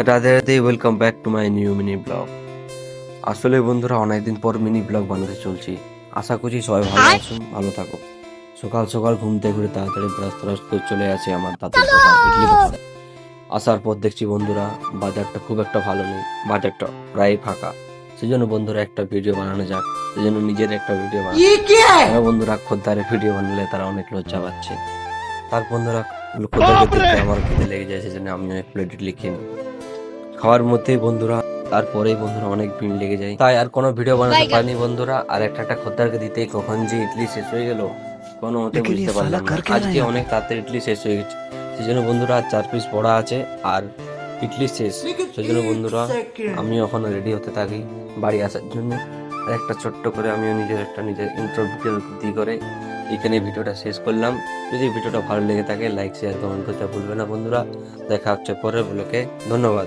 Radhe Radhe, welcome back to my new mini blog. আসলে বন্ধুরা অনেকদিন পর মিনি ব্লগ বানাতে চলছি। আশা করছি সবাই ভালো আছো, ভালো থাকো। সকাল সকাল ঘুম থেকে ঘুরে তাড়াতাড়ি ব্রাশ ট্রাশ করে চলে আসি আমার দাদুর দোকান ইডলি দোকানে। আসার পর দেখছি বন্ধুরা বাজারটা খুব একটা ভালো নেই, বাজারটা প্রায় ফাঁকা। সেজন্য বন্ধুরা একটা ভিডিও বানানো যাক, সেজন্য নিজের একটা ভিডিও বানানো। বন্ধুরা খদ্দারের ভিডিও বানালে তারা অনেক লজ্জা পাচ্ছে। তার বন্ধুরা খদ্দারকে দেখতে আমার খেতে লেগে যায়, সেজন্য আমিও এক প্লেট ইডলি খেয়ে নিই। খাওয়ার মধ্যেই বন্ধুরা তারপরেই বন্ধুরা অনেক ভিড় লেগে যায়, তাই আর কোনো ভিডিও বানাতে পারিনি বন্ধুরা। আর একটা খদ্দারকে দিতেই কখন যে ইডলি শেষ হয়ে গেল কোনো মতে বুঝতে পারলাম না। আজকে অনেক তাড়াতাড়ি ইডলি শেষ হয়ে গেছে, সেজন্য বন্ধুরা আর 4 পিস বড়া আছে আর ইডলি শেষ। সেজন্য বন্ধুরা আমি এখন রেডি হতে থাকি বাড়ি আসার জন্য। আর একটা ছোট্ট করে আমিও নিজের ইন্ট্রো ভিডিও দিয়ে করে এখানে ভিডিওটা শেষ করলাম। যদি ভিডিওটা ভালো লেগে থাকে লাইক শেয়ার কমেন্ট করতে ভুলবে না বন্ধুরা। দেখা হচ্ছে পরের ব্লগে। ধন্যবাদ।